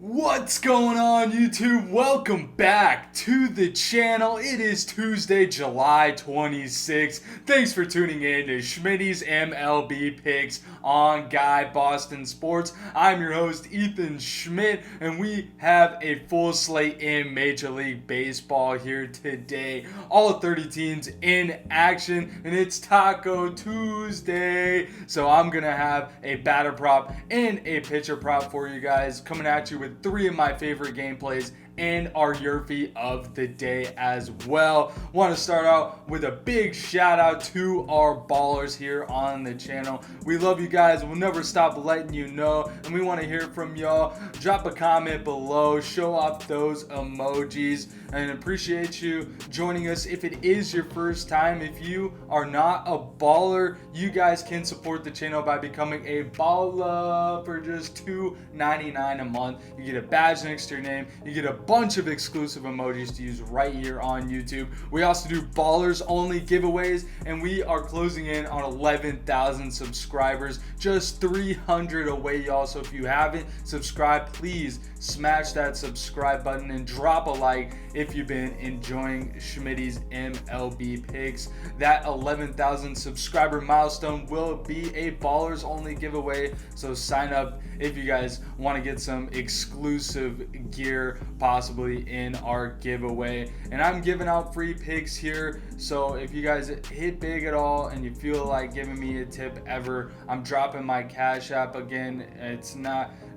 What's going on, YouTube? Welcome back to the channel. It is Tuesday, July 26th. Thanks for tuning in to Schmidty's MLB Picks on Guy Boston Sports. I'm your host, Ethan Schmidt, and we have a full slate in Major League Baseball here today. All 30 teams in action, and it's Taco Tuesday. So I'm going to have a batter prop and a pitcher prop for you guys, coming at you with three of my favorite gameplays and our YRFI of the day as well. Want to start out with a big shout out to our ballers here on the channel. We love you guys. We'll never stop letting you know, and we want to hear from y'all. Drop a comment below, show off those emojis, and appreciate you joining us. If it is your first time, if you are not a baller, you guys can support the channel by becoming a baller for just $2.99 a month. You get a badge next to your name. You get a bunch of exclusive emojis to use right here on YouTube. We also do ballers only giveaways, and we are closing in on 11,000 subscribers, just 300 away, y'all. So if you haven't subscribed, please smash that subscribe button and drop a like if you've been enjoying Schmidty's MLB picks. That 11,000 subscriber milestone will be a ballers only giveaway, so sign up if you guys want to get some exclusive gear possibly in our giveaway. And I'm giving out free picks here, so if you guys hit big at all and you feel like giving me a tip ever, I'm dropping my Cash App again. It's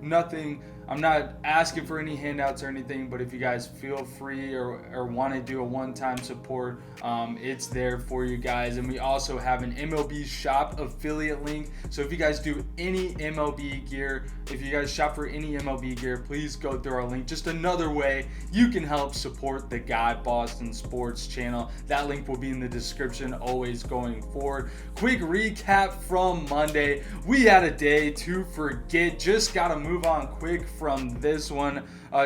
nothing, I'm not asking for any handouts or anything, but if you guys feel free or want to do a one-time support, it's there for you guys. And we also have an MLB shop affiliate link, so if you guys do any MLB gear, if you guys shop for any MLB gear, please go through our link. Just another way you can help support the Guy Boston Sports channel. That link will be in the description always going forward. Quick recap from Monday. We had a day to forget. Just got to move on quick from this one.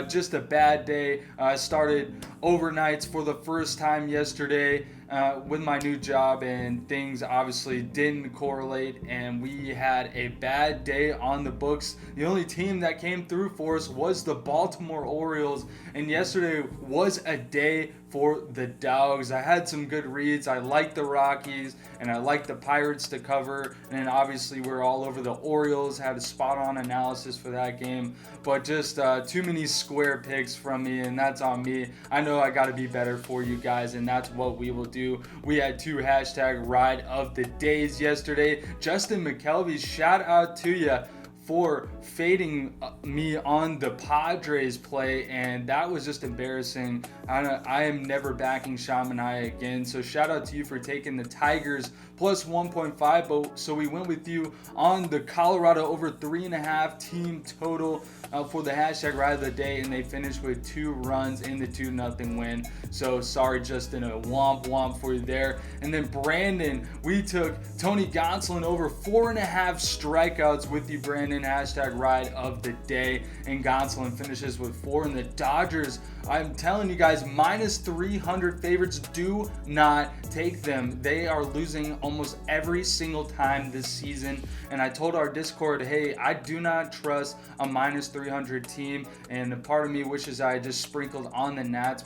Just a bad day. I started overnights for the first time yesterday with my new job, and things obviously didn't correlate, and we had a bad day on the books. The only team that came through for us was the Baltimore Orioles, and yesterday was a day for the Dogs. I had some good reads. I like the Rockies, and I like the Pirates to cover, and then obviously we're all over the Orioles. Had a spot on analysis for that game, but just too many square picks from me, and that's on me. I know I got to be better for you guys, and that's what we will do. We had two hashtag ride of the days yesterday. Justin McKelvey, shout out to you for fading me on the Padres play, and that was just embarrassing. I am never backing Schmidty again, so shout out to you for taking the Tigers plus 1.5, but so we went with you on the Colorado over 3.5 team total for the hashtag ride of the day, and they finished with 2 runs in the 2-0 win. So sorry, Justin, a womp for you there. And then Brandon, we took Tony Gonsolin over 4.5 strikeouts with you, Brandon, hashtag ride of the day, and Gonsolin finishes with 4. And the Dodgers, I'm telling you guys, minus 300 favorites. Do not take them. They are losing almost every single time this season, and I told our Discord, hey, I do not trust a minus 300 team, and part of me wishes I just sprinkled on the Nats,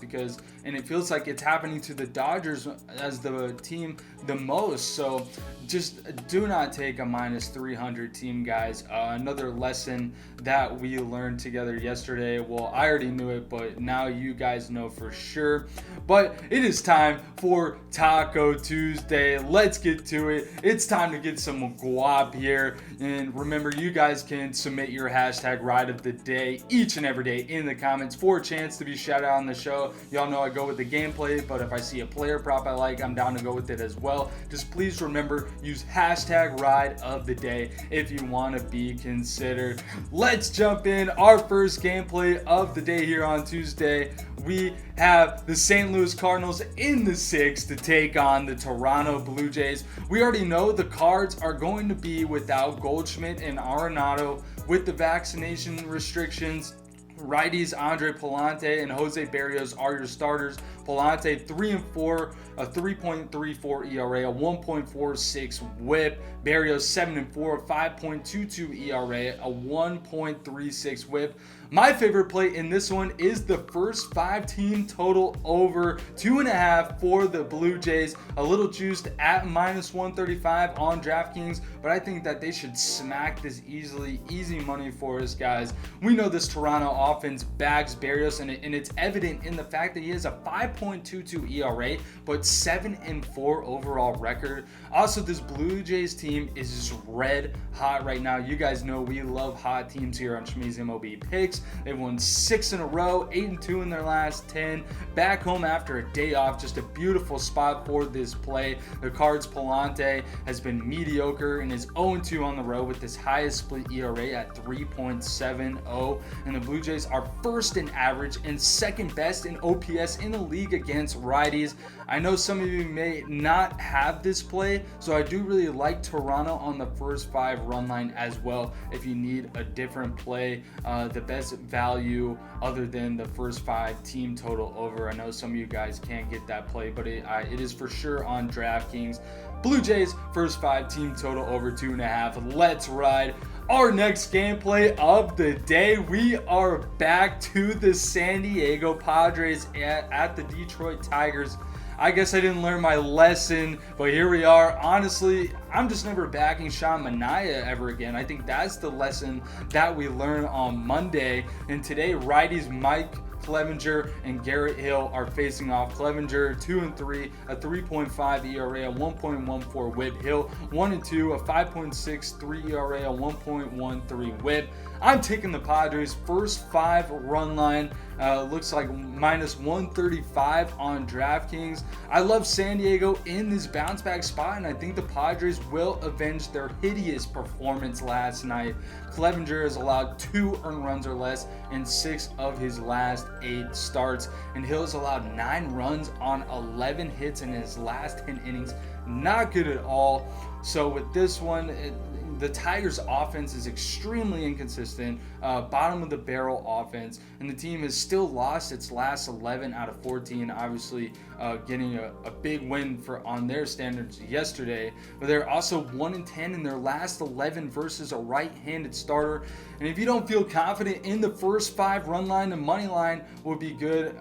and it feels like it's happening to the Dodgers as the team the most. So just do not take a minus 300 team, guys. Another lesson that we learned together yesterday. Well, I already knew it, but now you guys know for sure. But it is time for Taco Tuesday. Let's get to it. It's time to get some guap here. And remember, you guys can submit your hashtag ride of the day each and every day in the comments for a chance to be shouted out on the show. Y'all know I go with the gameplay, but if I see a player prop I like, I'm down to go with it as well. Just please remember, use hashtag ride of the day if you want to be considered. Let's jump in. Our first gameplay of the day here on Tuesday. We have the St. Louis Cardinals in the 6th to take on the Toronto Blue Jays. We already know the Cards are going to be without Goldschmidt and Arenado with the vaccination restrictions. Righties Andre Palante and Jose Berrios are your starters. Palante 3-4, a 3.34 ERA, a 1.46 WHIP. Berrios 7-4, 5.22 ERA, a 1.36 WHIP. My favorite play in this one is the first 5 team total over 2.5 for the Blue Jays. A little juiced at -135 on DraftKings, but I think that they should smack this easily. Easy money for us, guys. We know this Toronto offense bags Berrios, and it's evident in the fact that he has a 5.22 ERA, but 7-4 overall record. Also, this Blue Jays team is just red hot right now. You guys know we love hot teams here on Schmidty's MLB Picks. They've won 6 in a row, 8-2 in their last 10. Back home after a day off, just a beautiful spot for this play. The Cards' Palante has been mediocre and is 0-2 on the road with his highest split ERA at 3.70. And the Blue Jays are first in average and second best in OPS in the league against righties. I know some of you may not have this play, so I do really like Toronto on the first 5 run line as well. If you need a different play, the best value other than the first 5 team total over. I know some of you guys can't get that play, but it is for sure on DraftKings. Blue Jays first 5 team total over 2.5. Let's ride. Our next gameplay of the day, we are back to the San Diego Padres at the Detroit Tigers. I guess I didn't learn my lesson, but here we are. Honestly, I'm just never backing Sean Manaea ever again. I think that's the lesson that we learned on Monday. And today, righties Mike Clevinger and Garrett Hill are facing off. Clevinger 2-3, a 3.5 ERA, a 1.14 WHIP. Hill 1-2, a 5.63 ERA, a 1.13 WHIP. I'm taking the Padres first 5 run line. Looks like -135 on DraftKings. I love San Diego in this bounce back spot, and I think the Padres will avenge their hideous performance last night. Clevinger has allowed 2 earned runs or less in 6 of his last 8 starts, and Hill has allowed 9 runs on 11 hits in his last 10 innings. Not good at all. So with this one, the Tigers' offense is extremely inconsistent, bottom of the barrel offense, and the team has still lost its last 11 out of 14. Obviously, getting a big win on their standards yesterday, but they're also 1-10 in their last 11 versus a right-handed starter. And if you don't feel confident in the first 5 run line, the money line would be good,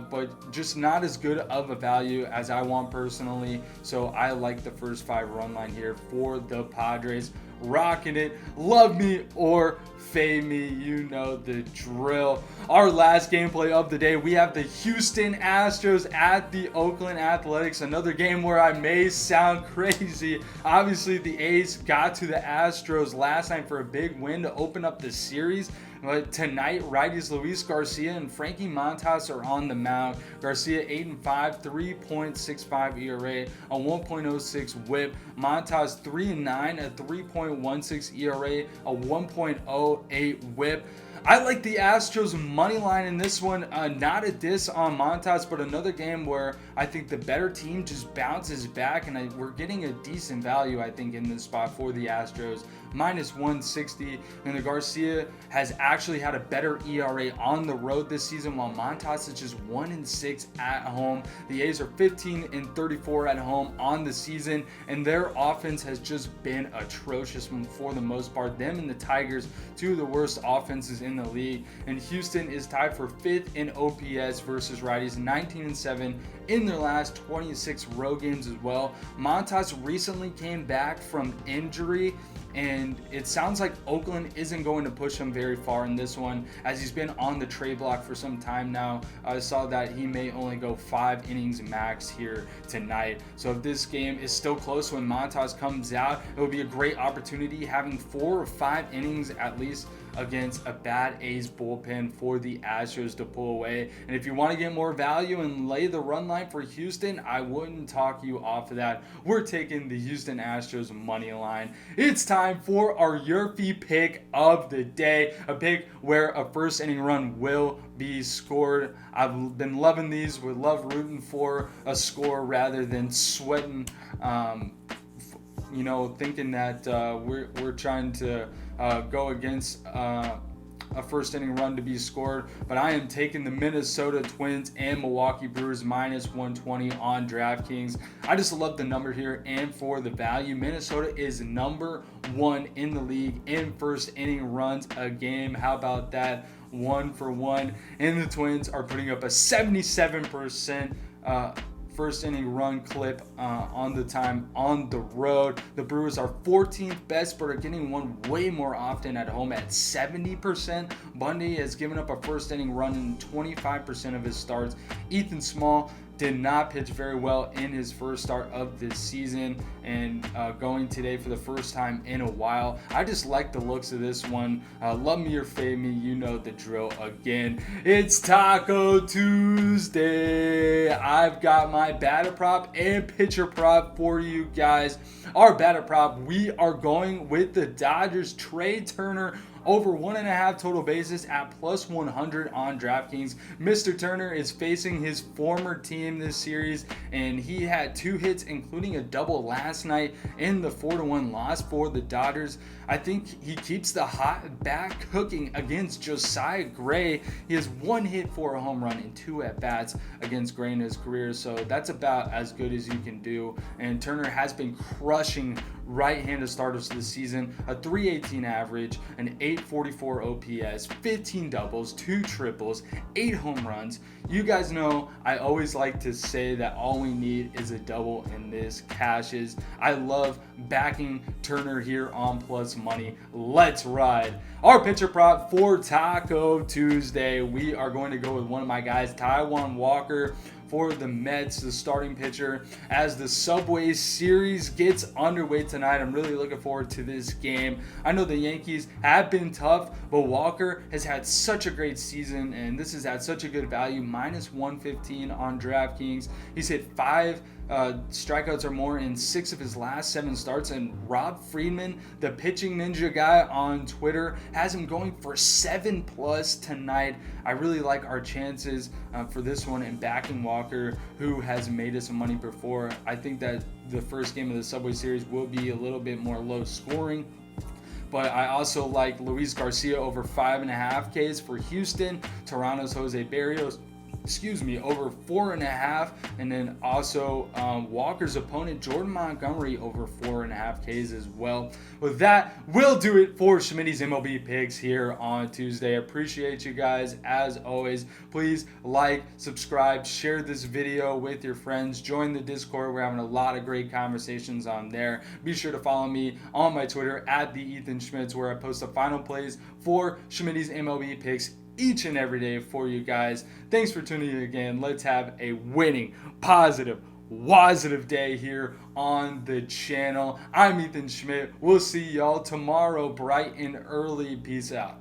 but just not as good of a value as I want personally. So I like the first 5 run line here for the Padres. Rocking it. Love me or fade me, you know the drill. Our last gameplay of the day, we have the Houston Astros at the Oakland Athletics. Another game where I may sound crazy. Obviously, the A's got to the Astros last night for a big win to open up the series. But tonight, righties Luis Garcia and Frankie Montas are on the mound. Garcia 8-5, 3.65 ERA, a 1.06 WHIP. Montas 3-9, a 3.16 ERA, a 1.08 WHIP. I like the Astros money line in this one. Not a diss on Montas, but another game where I think the better team just bounces back, and we're getting a decent value, I think, in this spot for the Astros. -160, and the Garcia has actually had a better ERA on the road this season, while Montas is just 1-6 at home. The A's are 15-34 at home on the season, and their offense has just been atrocious for the most part. Them and the Tigers, 2 of the worst offenses in the league. And Houston is tied for 5th in OPS versus righties, 19-7 in their last 26 road games as well. Montas recently came back from injury, and it sounds like Oakland isn't going to push him very far in this one, as he's been on the trade block for some time now. I saw that he may only go 5 innings max here tonight. So if this game is still close when Montas comes out, it will be a great opportunity having 4 or 5 innings at least against a bad A's bullpen for the Astros to pull away. And if you want to get more value and lay the run line for Houston, I wouldn't talk you off of that. We're taking the Houston Astros money line. It's time for our YRFI pick of the day, a pick where a first inning run will be scored. I've been loving these. We love rooting for a score rather than sweating, thinking that we're trying to go against a first inning run to be scored, but I am taking the Minnesota Twins and Milwaukee Brewers minus 120 on DraftKings. I just love the number here and for the value. Minnesota is number 1 in the league in first inning runs a game. How about that? 1 for 1. And the Twins are putting up a 77% first inning run clip on the time on the road. The Brewers are 14th best, but are getting one way more often at home at 70%. Bundy has given up a first inning run in 25% of his starts. Ethan Small did not pitch very well in his first start of this season, and going today for the first time in a while. I just like the looks of this one. Love me or fade me, you know the drill. Again, it's Taco Tuesday. I've got my batter prop and pitcher prop for you guys. Our batter prop, we are going with the Dodgers. Trey Turner over 1.5 total bases at plus 100 on DraftKings. Mr. Turner is facing his former team this series, and he had 2 hits, including a double last night in the 4-1 loss for the Dodgers. I think he keeps the hot bat cooking against Josiah Gray. He has 1 hit for a home run and 2 at-bats against Gray in his career, so that's about as good as you can do. And Turner has been crushing right-handed starters this season, a 318 average, an 844 OPS, 15 doubles, 2 triples, 8 home runs. You guys know I always like to say that all we need is a double and this cashes. I love backing Turner here on plus money. Let's ride. Our pitcher prop for Taco Tuesday, we are going to go with one of my guys, Taijuan Walker, for the Mets, the starting pitcher, as the Subway Series gets underway tonight. I'm really looking forward to this game. I know the Yankees have been tough, but Walker has had such a great season, and this is at such a good value, minus 115 on DraftKings. He's hit 5 strikeouts or more in 6 of his last 7 starts, and Rob Friedman, the pitching ninja guy on Twitter, has him going for 7+ tonight. I really like our chances for this one and backing Walker, who has made us some money before. I think that the first game of the Subway Series will be a little bit more low scoring, but I also like Luis Garcia over 5.5 Ks for Houston, Toronto's Jose Barrios over 4.5, and then also Walker's opponent Jordan Montgomery over 4.5 Ks as well. With that, we'll do it for Schmidty's MLB picks here on Tuesday. I appreciate you guys as always. Please like, subscribe, share this video with your friends, join the Discord. We're having a lot of great conversations on there. Be sure to follow me on my Twitter at the Ethan Schmidt, where I post the final plays for Schmidty's MLB picks each and every day for you guys. Thanks for tuning in again. Let's have a winning, positive, WOZZATIVE day here on the channel. I'm Ethan Schmidt. We'll see y'all tomorrow bright and early. Peace out.